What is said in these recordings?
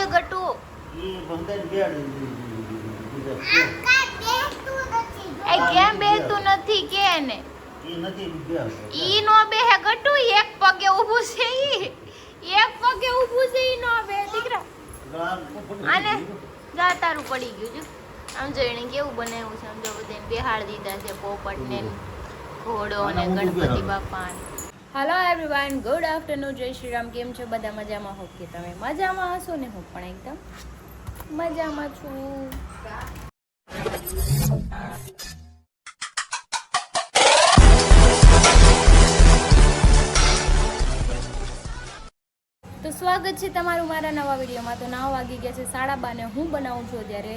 એ ગટુ ઈ ભંગન bed એ કેમ બેતું નથી કે ને ઈ નથી બેડ ઈ નો બેહે ગટુ એક પગે ઊભું છે ઈ એક પગે ઊભું છે ઈ નો બે દીકરા આને જા તારું પડી ગયું જો આમ જો એને કેવું બનાવ્યું છે સમજો બધે બેહાડ દીધા છે પોપટ ને ઘોડો ને ગણપતિ બાપા. હેલો એવરીવન, ગુડ આફ્ટરનૂન, જય શ્રી રામ. કેમ છો બધા? મજામાં? હોપ કે તમે મજામાં હશો ને હું પણ એકદમ મજામાં છું. તો સ્વાગત છે તમારું મારા નવા વિડીયોમાં. તો 9 વાગી ગયા છે, 12:30 ને હું બનાવું છું અત્યારે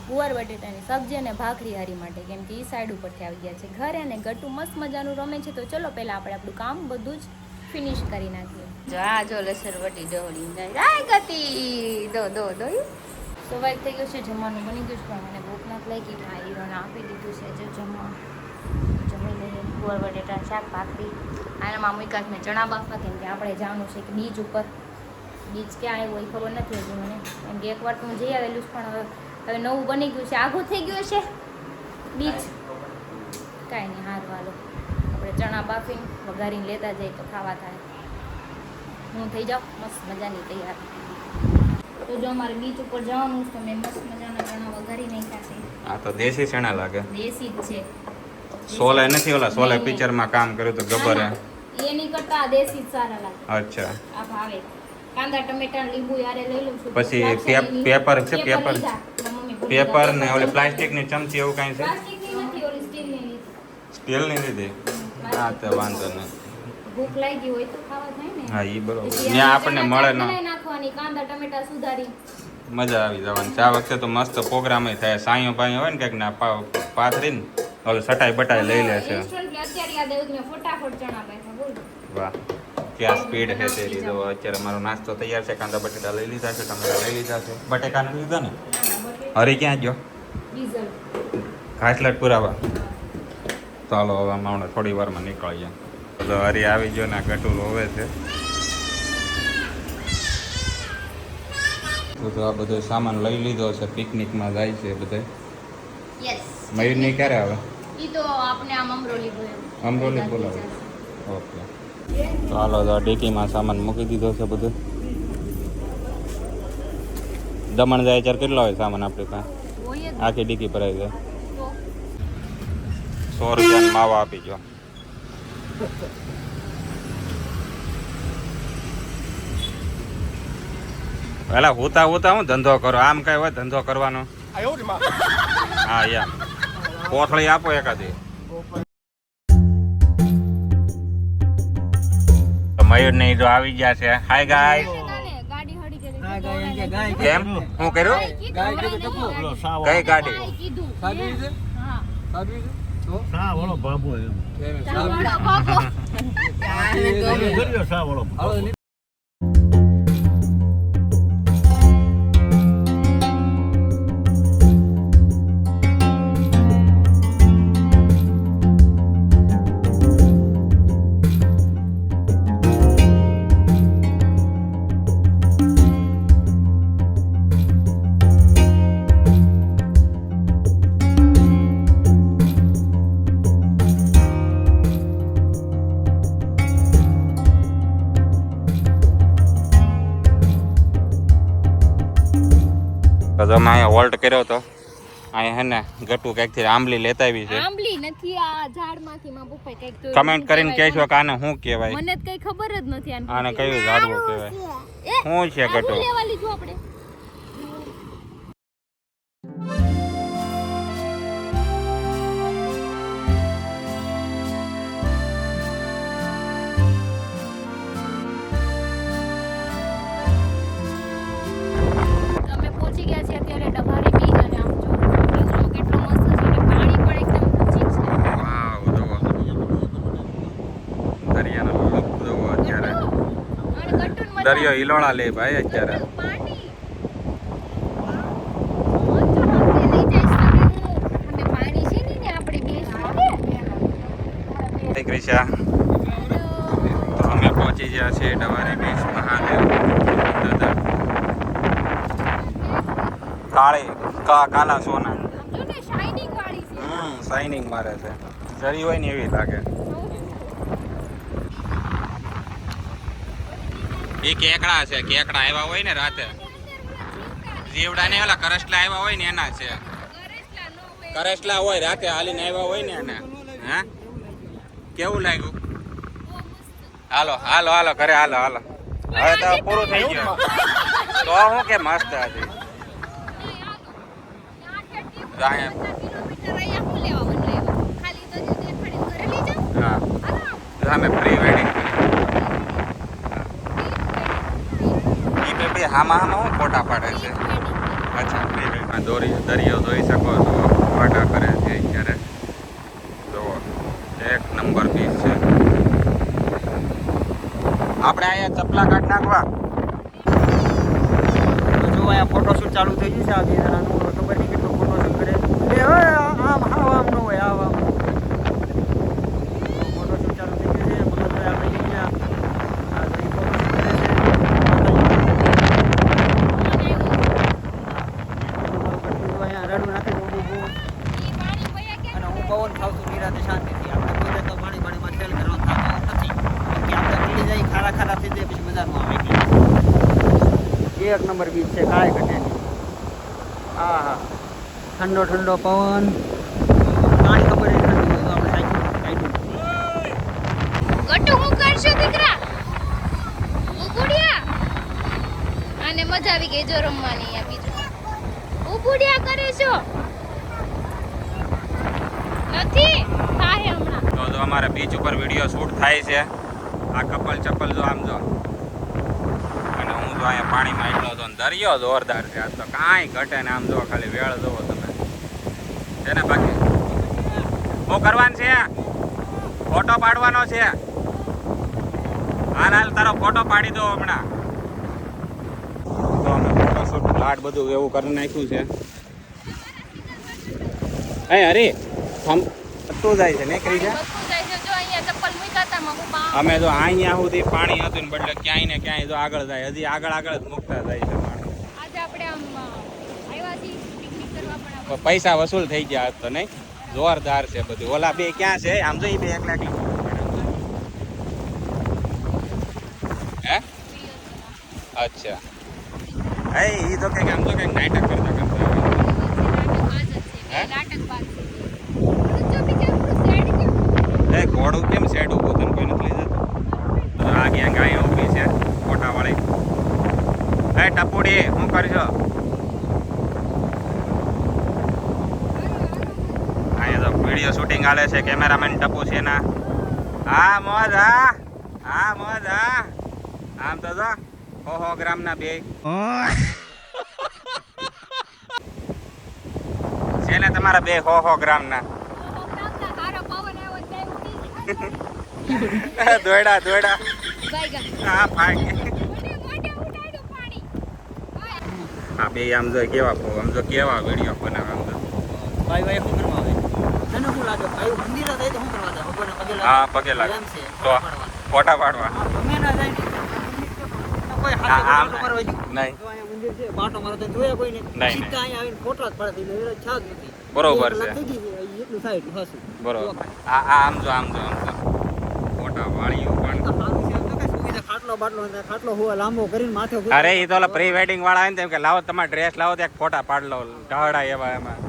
ગુવાર બટેટાની સબ્જી અને ભાખરી હારી માટે, કેમ કે એ સાઈડ ઉપરથી આવી ગયા છે ઘરે અને ગટુ મસ્ત મજાનું રમે છે. તો ચલો પહેલાં આપણે આપણું કામ બધું જ ફિનિશ કરી નાખીએ. જો આ જો લસરવટી ડહોળી જાય ગતી દો દો દો. સવાઈ થઈ ગયું છે, જમવાનું બની ગયું છે, પણ મને ભૂખ નથી લાગી. આ હીરોને આપી દીધું છે જો જમવા. જમી લઈએ ગુવાર બટેટા શાક ભાખરી. આનામાં મૂક્યા મેં ચણા બાફા, કેમ કે આપણે જવાનું છે કે બીચ ઉપર. બીચ ક્યાં આવ્યો એ ખબર નથી હજી મને, કેમ કે એકવાર તો હું જઈ આવેલું છું, પણ હવે નવું બની ગયું છે, આઘું થઈ ગયું છે બીચ. કાંઈ નહીં, હારું હાલો આપણે ચણા બાફીને વઘારીને લેતા જઈએ તો ખાવા થાય. હું થઈ જાઉં મસ્ત મજાની તૈયાર. તો જો અમારે બીચ ઉપર જવાનું છે તો મેં મસ્ત મજાના ચણા વઘારી નાખ્યા છે. આ તો દેશી ચણા લાગે, દેશી જ છે. સોલે નથી, ઓલા સોલે પિક્ચરમાં કામ કર્યું તો ગબર હે. એની કરતા દેશી જ સારા લાગે. અચ્છા, આ ભાવે કાંદા ટમેટા લીંબુ યારે લઈ લઉં છું. પછી પેપર છે, પેપર ને ઓલી પ્લાસ્ટિકની ચમચી એવું કાંઈ છે? પ્લાસ્ટિકની નથી, ઓલી સ્ટીલની લીધી. સ્ટીલની લીધી? હા તો વાંધો નહીં. ભૂખ લાગી હોય તો ખાવા થાય ને. હા ઈ બરોબર, ત્યાં આપણને મળે ન. નાખવાની કાંદા ટમેટા સુધારી મજા આવી જવાની છે. આ વખતે તો મસ્ત પ્રોગ્રામ થાય, સાંયો બાંયો હોય ને કંઈક ના પાથરીને ઓલું સટાઈ બટાઈ લઈ લે છે. અત્યારે યાદ આવ્યું મેં ફટાફટ ચણા બાફા. બોલ વાહ, ક્યાં સ્પીડ છે તેરી. તો અત્યારે મારો નાસ્તો તૈયાર છે, કાંદા બટેટા લઈ લીધા છે, ટમેટા લઈ લીધા છે. બટેકા નથી લીધા ને? હરી ક્યાં ગયો? ડીઝલ ઘાસલેટ પુરાવા. ચાલો હવે હમણાં થોડી વારમાં નીકળીએ. તો હરી આવી ગયો ને ગટુ રોવે છે. તો આ બધો સામાન લઈ લીધો છે, પિકનિકમાં જાય છે બધે. યસ. મયુરની ક્યારે આવે? ઈ તો આપણે આમ અમરોલી બોલાવે. અમરોલી બોલાવે. ઓકે, ચાલો તો ડીકીમાં સામાન મૂકી દીધો છે બધું. દમણ જાય ત્યારે કેટલો હોય સામાન આપણી પાસે? આખી ડીકી ભરાઈ જાય. 100 રૂપિયાનો માવા આપી ગયો. પેલા હોતા હોતા હું ધંધો કરો, આમ કઈ હોય ધંધો કરવાનો? હા યાર, કોથળી આપો એકાદી. મયુર ને જો આવી ગયા છે. Hi guys. કેમ હું કર્યું? કઈ ગાડી? તો અમે અહીંયા હોલ્ટ કર્યો હતો. અહીંયા હે ને ગટુ કંઈકથી આંબલી લેતા આવી છે. આંબલી નથી, આ ઝાડમાંથી માં પપ્પાએ કંઈક તો કમેન્ટ કરીને કહેજો કે આને શું કહેવાય. મને તો કઈ ખબર જ નથી આને કયું ઝાડવું કહેવાય, શું છે ગટુ? લેવા લીધું આપણે. દરિયો હિલોળા લે ભાઈ અત્યારે. ક્રિશા, અમે પહોંચી ગયા છીએ ડવારી બીચ મહાદેવ દાદા. કાળી કાલા સોના જો ને શાઇનિંગ વાળી છે. શાઇનિંગ મારે છે જરી હોય ને એવી લાગે એ કેકડા છે કેકડા આવ્યા હોય ને રાતે જીવડા ને ઓલા કરસલા આવ્યા હોય ને એના છે કરસલા હોય રાતે હાલીને આવ્યા હોય ને એને હે કેવું લાગ્યું હાલો હાલો હાલો ઘરે હાલો હાલો હવે તો પૂરું થઈ ગયું તો હું કે મસ્ત હતી હા અમે પ્રી વેડિંગ એ બે હામાં હું ફોટા પાડે છે અચ્છા પ્રી વેડિંગ દરિયો જોઈ શકો છો ફોટા કરે છે અત્યારે જો એક નંબર બીચ છે આપણે અહીંયા ચપલા કાઢ નાખવા જો અહીંયા ફોટોશૂટ ચાલુ થઈ ગયું છે આ બે જણાનું ખબર નહીં કેટલો ફોટોશૂટ કરે એ હોય આમ આમ ન હોય આમ ફોટોશૂટ ચાલુ થઈ ગયું છે મતલબ આપણે અહીંયા આ ફોટોશૂટ કરે છે અહીંયા રડું નાખી દઉં અને હું પવન ખાઉં છું નિરાતે શાંતિથી આપણે કોઈ તો પાણીમાં ખેલ કરવાનો થતો નથી કે આપણે પીડી જાય ખારા ખારા થઈ જાય પછી મજા ન આવે એક નંબર બીચ છે કાળે કટેની હા હા ઠંડો ઠંડો પવન પાણી ખબર નથી તો આપણે સાઈડ ગટુ હું કરશો દીકરા ઉબુડિયા આને મજા આવી ગઈ જો રમવાની આ બીજું ઉબુડિયા કરે છો નથી થાય હમણાં તો જો અમારે બીચ ઉપર વિડીયો શૂટ થાય છે આ કપલ ચપ્પલ જો આમ જો અને હું જો અહીંયા પાણીમાં એટલો તો દરિયો જોરદાર છે આજ તો કાંઈ ઘટે ને આમ જો ખાલી વેળ જોવો તમે છે ને બાકી શું કરવાનું છે ફોટો પાડવાનો છે હાલ હાલ તારો ફોટો પાડી દો હમણાં તો અમે ફોટોશૂટ લાટ બધું એવું કરી નાખ્યું છે એ અરે થમ તું જાય છે નીકળી છે વસ્તુ જાય છે જો અહીંયા ચપ્પલ મૂક્યા હતા માં બાપ અમે તો અહીંયા સુધી પાણી હતું ને બદલે ક્યાંય ને ક્યાંય જો આગળ જાય હજી આગળ આગળ જ મૂકતા જાય છે પાણી આજે આપણે આમ આવ્યા છીએ પિકનિક કરવા પણ તો પૈસા વસૂલ થઈ ગયા આજ તો નહીં જોરદાર છે બધું ઓલા બે ક્યાં છે આમ જો એ બે એકલા ટી હે અચ્છા હે ઈ તો કે આમ તો કઈક નાટક કરતા કરતા હે? નાટક બાદ છે જો બીજું સેડ કેમ એ ઘોડું કેમ સેડ ઊભું તને કોઈ નથી લઈ જતું તો આ ક્યાં ગાય ઊભી છે ફોટા વાળી હે ટપુડી શું કરશો અહીંયા તો વિડીયો શૂટિંગ હાલે છે કેમેરામેન ટપુ છે ના હા મોજ હા મોજ આમ તો જો 100 ગ્રામના બે છે ને તમારા બે 100 ગ્રામના હારો પવન આવ્યો તે ઉડી દોયડા દોયડા ભાઈ ગા હા ભાઈ મોટે ઉડાડ્યું પાણી આ બે આમ જો કેવા આમ જો કેવા વિડીયો બનાવે આમ જો ભાઈ ભાઈ શું કરવા આવે તને શું લાગે ભાઈ મંદિર જાય તો શું કરવા જાય ભગવાનના પગે લાગે હા પગે લાગે એમ છે તો ફોટા પાડવા ગમે ના જાય ને કોઈ આમ હાથ મારવા ગયું નહીં તો અહીંયા મંદિર છે બાટો મારો તો જોયા કોઈને નહીં. સીધા અહીંયા આવીને ફોટો જ પડે એટલે છાજ નથી બરોબર છે. થઈ ગઈ છે એટલું થાય એટલું હસું બરોબર આમ જો ફોટા વાળીઓ પણ સારું છે એમ તો કઈ સુવિધા ખાટલો બાટલો અને ખાટલો હોવા લાંબો કરીને માથે અરે એ તો ઓલા પ્રી વેડિંગ વાળા આવે ને તેમ કે લાવો તમારા ડ્રેસ લાવો તો એક ફોટા પાડ લો ઢાળા એવા એમાં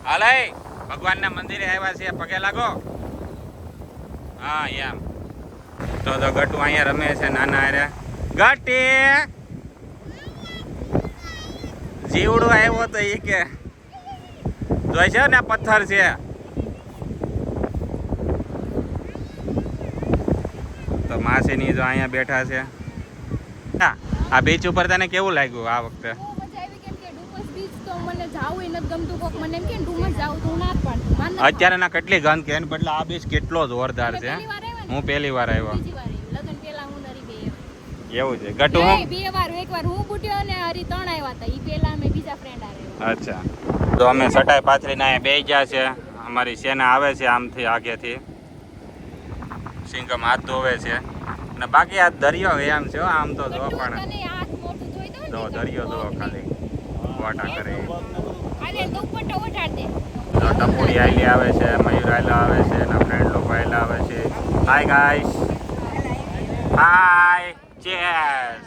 હાલે ભગવાનના મંદિરે આવ્યા છે પગે લાગો હા એમ તો ગટુ અહીંયા રમે છે નાના હારે ગટી જીવડો આવ્યો તો એ કે જોઈ છે ને પથ્થર છે તો માસીની જો અહીંયા બેઠા છે આ બીચ ઉપર તને કેવું લાગ્યું આ વખતે બહુ મજા આવી કેમ કે ડુમસ બીચ તો મને જાવું નથી ગમતું કોક મને એમ કે ડુમસ જાવું તો હું ના જ પાડું માન નથી અત્યારે ના કેટલી ગંધ કે એને બદલે આ બીચ કેટલો જોરદાર છે પહેલી વાર આવ્યા ને? હું પહેલી વાર આવ્યો બીજી વાર આવી. લગ્ન પહેલા હું નરી ગઈ એમ. એવું છે ગટુ નહીં, હું બે વાર એકવાર હું બુટ્યો અને હરી ત્રણ આવ્યા હતા ઈ પહેલા અમે બીજા ફ્રેન્ડ આવ્યા અચ્છા તો અમે સટાઈ પાથરીને અહીંયા બેસી ગયા છે અમારી સેના આવે છે આમથી આગેથી સિંગમ હાથ ધોવે છે અને બાકી આ દરિયો એમ છે હો, આમ તો જો પણ તને આ મોટું જોઈ દઉં ને જો દરિયો જો ખાલી વાટા કરે આલે દુપટ્ટો ઉઠાડ દે. તો ટપુડી આયલી આવે છે, મયુર આયલા આવે છે, એના ફ્રેન્ડ લોકો આયલા આવે છે. હાય ગાઈસ, હાય, ચેસ.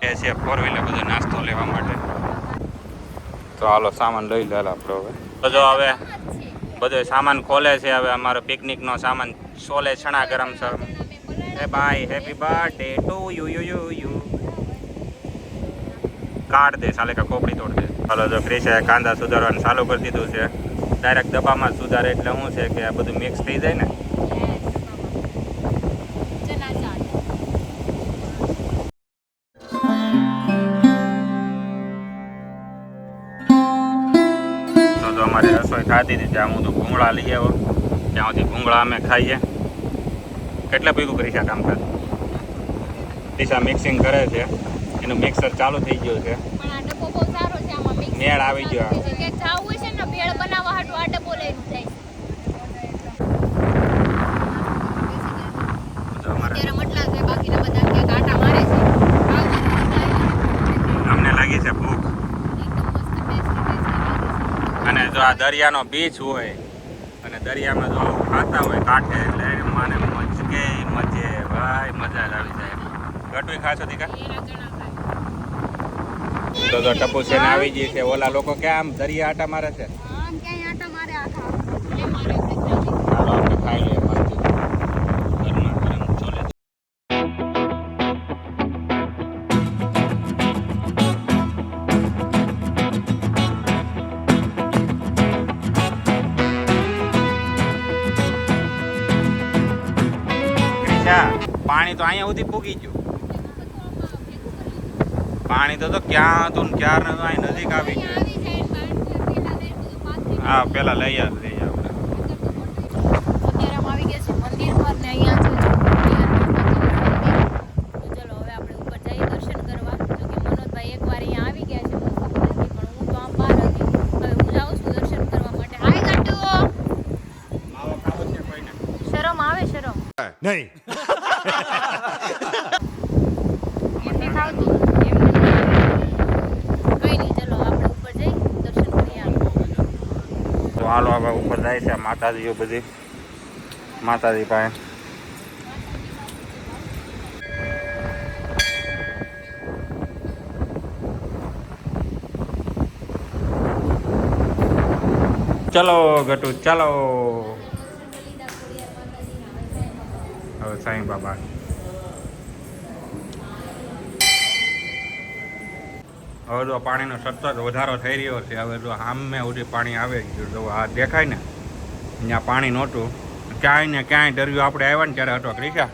એ છે ફોર વ્હીલર બધો નાસ્તો લેવા માટે. તો હાલો સામાન લઈ લે આપણે હવે. તો જો હવે બધો સામાન ખોલે છે. હવે અમારો પિકનિકનો સામાન સોલે છણા ગરમ છે. Hey bye, happy birthday to you you you you. કાઢ દે સાલે કા કોપડી તોડ દે. હાલો જો ક્રિશે કાંદા સુધારવાનું ચાલુ કરી દીધું છે. ડાયરેક્ટ ડબ્બામાં સુધારે એટલે શું છે કે આ બધું મિક્સ થઈ જાય ને. ચના ચાટ. તો અમારી રસોઈ ખાધી હતી ત્યાં હું તો ભૂંગળા લઈ આવ્યો. ત્યાંથી ભૂંગળા અમે ખાઈએ. કેટલા ભેગું કરી છે કામકાજ? દિશા મિક્સિંગ કરે છે. એનું મિક્સર ચાલુ થઈ ગયું છે. પણ આ ડબ્બો બહુ સારો છે. આમાં મિક્સ મેળ આવી ગયો. કે જાવું હોય છે ને ભેળ બનાવવા હાટુ આ ડબ્બો લઈને જાય. તો અમારે અત્યારે મટલા છે, બાકીના બધા કે કાંટા મારે છે. અમને લાગી છે ભૂખ. એકદમ મસ્ત ટેસ્ટી અને જો આ દરિયાનો બીચ હોય અને દરિયામાં જો આવું ખાતા હોય કાંઠે એટલે મને મજકે મજે ભાઈ, મજા જ આવી જાય. ગટુય ખાશો દીકા? એના ચણા ખાય. તો ટપુ છે ને આવી ગઈ છે. ઓલા લોકો ક્યાં આમ દરિયા આટા મારે છે. આમ ક્યાંય આટા મારે આખા. એટલે મારે આપણે ખાધી. ચાલો આપણે ખાઈ લઈએ મસ્તી. ગરમા ગરમ છોલે. ક્રિશા, પાણી તો અહીંયા સુધી પૂગી ગયું. પાણી તો ક્યાં હતું ને ક્યાં નતું, અહીં નજીક આવી ગયું. આવી જાય પેલા લઈ બધું પાથરી. હા પેલા લઈ આવી આપણે. અત્યારે અમે આવી ગયા છે મંદિર પર ને અહીંયા છે તો ચલો હવે આપણે ઉપર જઈએ દર્શન કરવા. જો કે મનોજભાઈ એકવાર અહીંયા આવી ગયા છે મસ્ત મંદિર, પણ હું તો આમ બહાર હતી. હવે હું જાઉં છું દર્શન કરવા માટે. હાય ગાટુ, માવો ખાવો છે કોઈને? શરમ આવે શરમ? નહીં. એમને ખાવતું એમને નહીં આવે. કઈ નહીં, ચલો આપણે ઉપર જઈ દર્શન કરી આવીએ. તો હાલો હવે ઉપર જાય છે માતાજીઓ બધી. માતાજી પાસે ચલો ગટુ ચાલો. હવે સાંઈ બાબા હવે જો પાણીનો સતત વધારો થઈ રહ્યો છે. હવે જો સામે સુધી પાણી આવે જો આ દેખાય ને અહીંયા પાણી નહોતું. ક્યાંય ને ક્યાંય દરિયો આપણે આવ્યા ને ત્યારે હતો ક્રિશા.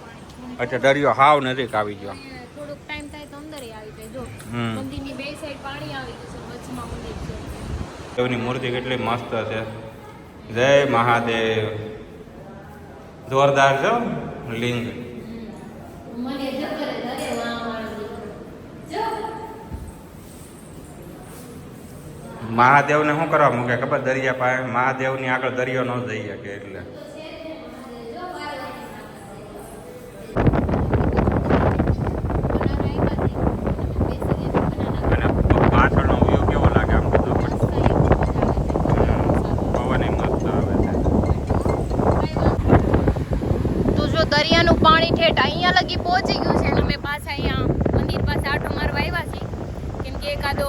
એટલે દરિયો હાવ નજીક આવી ગયો. થોડુંક ટાઈમ થાય તો અંદર આવી જાય. જો હમ. મંદિરની બે સાઈડ પાણી આવી ગયું છે, વચમાં મંદિર છે. દેવની મૂર્તિ કેટલી મસ્ત છે. જય મહાદેવ. જોરદાર છો લિંગ. મને જબર ધરે વાળું જો મહાદેવને શું કરવા મૂકે ખબર? દરિયા પાસે મહાદેવની આગળ દરિયો ન જઈ શકે એટલે. અને પાછળનો વ્યૂ કેવો લાગે આમ બધું. પવન મસ્ત આવે છે. તો જો દરિયાનું પાણી ઠેઠ અહીંયા લગી પહોંચી ગયું છે અને અમે પાછા અહીંયા મંદિર પાસે આટો મારવા આવ્યા છીએ. કેમ કે એકાદો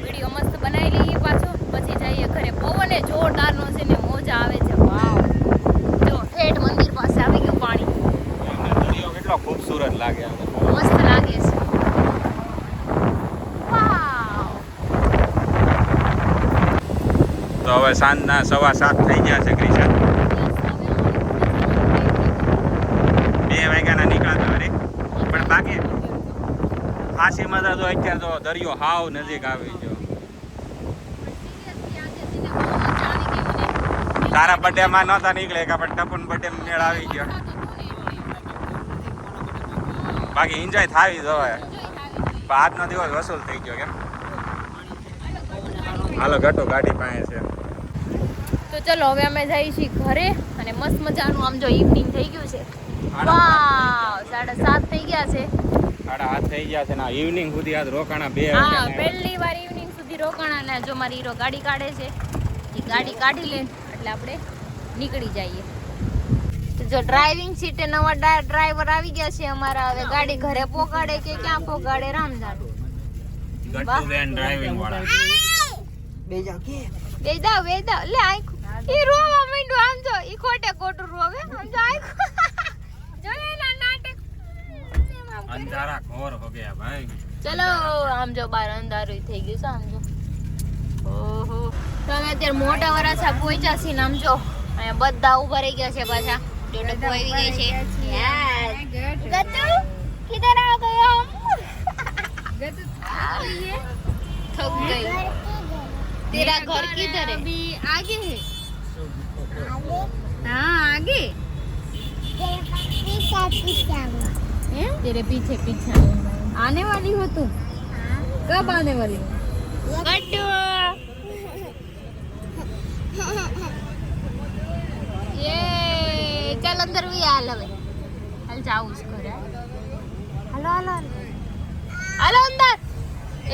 વિડીયો મસ્ત બનાવી લઈએ પાછો, પછી જઈએ ઘરે. પવને જોરદારનો છે ને મોજા આવે છે. વાવ, જો ઠેઠ મંદિર પાસે આવી ગયું પાણી. દરિયો કેટલો ખૂબસૂરત લાગે આમ. મસ્ત લાગે છે. વાવ. તો હવે સાંજના 7:15 થઈ ગયા છે ક્રિશા. 2 વાગ્યાના નીકળ્યા હતા. પણ બાકી ફાંસીમાં તો અત્યારે તો દરિયો હાવ નજીક આવી ગયો. તારા બર્થડેમાં નહોતા નીકળે કે પણ ટપુન બર્થડે મેળ આવી ગયો. બાકી એન્જોય થાવી જ હવે. પણ આજનો દિવસ વસૂલ થઈ ગયો કેમ. હાલો ગટો ગાડી પાસે છે. તો ચલો હવે અમે જઈએ છીએ ઘરે અને મસ્ત મજાનું આમ જો ઇવનિંગ થઈ ગયું છે. વાવ, 7:30 થઈ ગયા છે. 7:30 થઈ ગયા છે ને ઇવનિંગ સુધી આજ રોકાણા 2 હા, વાગ્યા. પહેલી વાર ઇવનિંગ સુધી નથી રોકાણા ને જો મારી હીરો ગાડી કાઢે છે એ ગાડી કાઢી લે એટલે આપણે નીકળી જઈએ. તો જો ડ્રાઇવિંગ સીટે નવા ડ્રાઈવર આવી ગયા છે અમારા. હવે ગાડી ઘરે પોગાડે કે ક્યાં પોગાડે રામ જાણે. ગટ્ટુ વેન ડ્રાઇવિંગ વાળા બેજા કે વેદા લે આંખ ઈ રોવા માંડ્યો. આમ જો ઈ ખોટે ખોટું રોવે. આમ જો આંખ જોયે ના નાટક. અંધારા ઘોર હો ગયા ભાઈ. ચલો આમ જો બાર અંધારું થઈ ગયું છે. આમ જો ઓહો તો અમે અત્યારે મોટા વરાછા પહોંચ્યા છીએ ને આમ જો અહીંયા બધા ઉભા રહી ગયા છે પાછા. જો ડબ્બો આવી ગઈ છે. યાર ગતુ કિધર આ ગયો ગતુ थक गई. तेरा घर किधर है? अभी आगे है. हाँ आगे. तेरे पीछे पीछे आने वाली हो तुम? कब आने वाली हो? गट्टू ये चल अंदर भी हाल હવે હાલ જાઉં છું ઘરે. હાલો હાલો હાલો અંદર.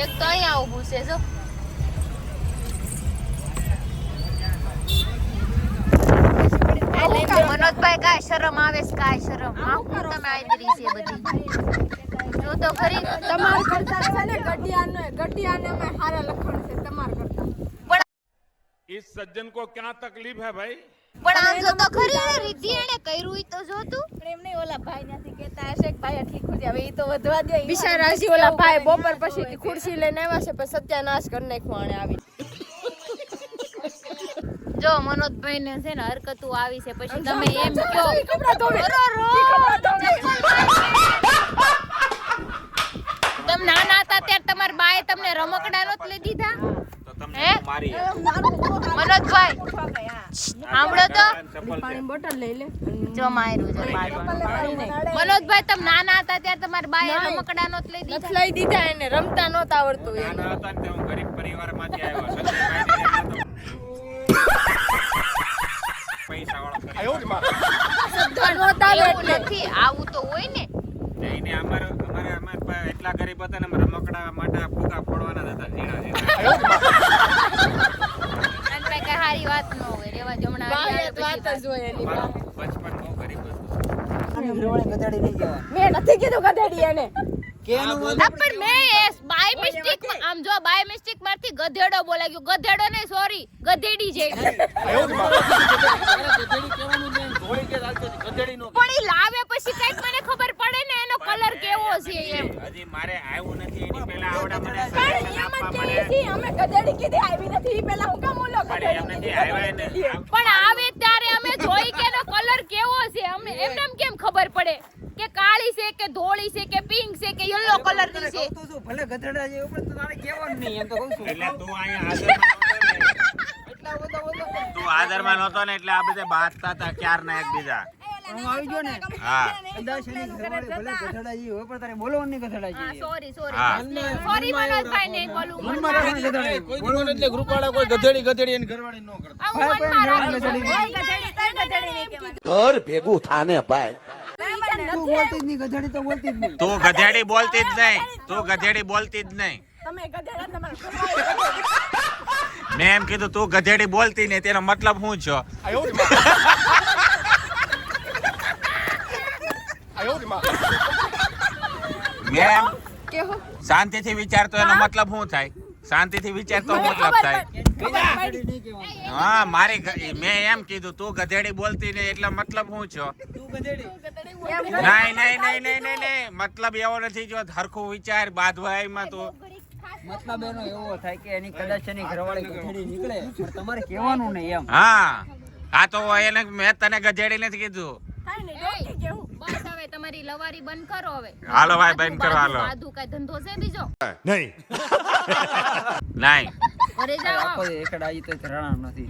એક તો અહીંયા ઊભું છે જો. મનોજભાઈ કાય શરમ આવે છે? કાય શરમ? આખું તમે આદરી છે બધી. જો તો ખરી તમાર કરતા છે ને ગટિયાને મે હારા લખણ છે તમાર કરતા. પણ इस सज्जन को क्या तकलीफ है भाई? પણ આમ જો તો ખરી રીતિ એને કર્યું ઈ તો જો તું. પ્રેમ નહીં ઓલા ભાઈ નથી કહેતા હશે કે ભાઈ આટલી ખુરશી હવે ઈ તો વધવા દે. બિચારાજી ઓલા ભાઈ બપોર પછી ખુરશી લઈને આવ્યા છે પણ સત્યાનાશ કરી નાખ્યો આણે આવી. જો મનોજભાઈ ને છે ને હરકતું આવી છે પછી તમે એમ કહો કપડા ધોવે. તમે નાના હતા ત્યારે તમારા બાએ તમને રમકડા નોત લઈ દીધા? તો તમને હે? મારી મનોજભાઈ સાંભળો તો પાણી બોટલ લઈ લે. જો માર્યું જો માર્યું. મનોજભાઈ તમે નાના હતા ત્યારે તમારા બાએ રમકડા નોત લઈ દીધા? લઈ દીધા એને રમતા નહોતા આવડતું એને. નાના હતા ને તે હું ગરીબ પરિવારમાંથી આવ્યો. સંજયભાઈને પૈસા વાળો નહોતા એવું નથી આવું તો હોય ને. એને અમારે એટલા ગરીબ હતા ને અમારે રમકડા માટે ફૂગા ફોડવાના જ હતા ઝીણા ઝીણા. અને કઈ સારી વાત ન હોય રેવા જો હમણાં વાત આવી વાત પછી જ હોય એની. મારું બચપન બહુ ગરીબ હતું. ઘરવાળે ગધાડી નહીં જવા મેં નથી કીધું ગધેડી એને. કેનું હા, પણ મેં બાય મિસ્ટેક આમ જો બાય મિસ્ટેક મારથી ગધેડો બોલાઈ ગયો. ગધેડો નહીં સોરી ગધેડી છે. પણ ઈ લાવે પછી કઈક મને ખબર પડે ને એનો કલર કેવો છે એમ. હજી મારે આવ્યું નથી એની પહેલા આવડા મને પણ સજેશન એમ જ આપવા કહીએ મળે. છીએ અમે ગધેડી કીધી આવી નથી ઈ પહેલા હું કામ ઓલો પણ એમ ગધેડી નથી કીધી? આવ્યા ને પણ આવે ત્યારે અમે જોઈ કે એનો કલર કેવો છે અમને એમને કેમ ખબર પડે કે કાળી છે કે ધોળી છે કે પિંક છે કે યલો કલર ની છે. કહું તો છું, ભલે ગધેડા જેવું પણ તારે કહેવાનું નહીં એમ તો કહું છું. એટલે તું અહીંયા હાજરમાં નહોતો ને એટલે આ બધા બાંધતા હતા ક્યારના એકબીજા. હું આવી ગયો ને હા કદાચ એની ઘરવાળે ભલે ગધેડા જેવી હોય પણ તારે બોલવાનું નહીં ગધેડા હા જેવી. સોરી હા. સોરી મનોજભાઈ નહીં બોલું. મનમાં કોણ ગધેડા જેવી? બોલવાનું એટલે ગ્રુપવાળા કોઈ ગધેડી ગધેડી એની ઘરવાળી ન કરતા. આ હું મનમાં રાખું છું. ઘર ભેગું થાને ભાઈ તું બોલતી જ નહીં ગધેડી તો બોલતી જ નહીં. તું ગધેડી બોલતી જ નહીં. તું ગધેડી બોલતી જ નહીં. તમે ગધેડા તમારા ઘરવાળી મેં એમ કીધું તું ગધેડી બોલતી નહીં તેનો મતલબ શું છો? મેં એમ કેહો શાંતિથી વિચારતો એનો મતલબ શું થાય? શાંતિથી વિચારતો શું મતલબ થાય? ગધેડી નહીં કહેવાનું. હા મારી મેં એમ કીધું તું ગધેડી બોલતી નહીં એટલે મતલબ શું છો? તું ગધેડી નહીં મતલબ એવો નથી જો હરખું વિચાર બાદવાઈમાં તું મતલબ એનો એવો થાય કે એની કદાચ એની ઘરવાળી ગધેડી નીકળે પણ તમારે કહેવાનું નહીં એમ. હા આ તો એને મેં તને ગધેડી નથી કીધું. થાય ને ડોકી કેવું. બસ હવે તમારી લવારી બંધ કરો હવે. હાલો ભાઈ બંધ કરો હાલો. સાધુ કઈ ધંધો છે બીજો? નહીં ઘરે જાઓ. આખો એકડા ઈ તો ધરાણા નથી.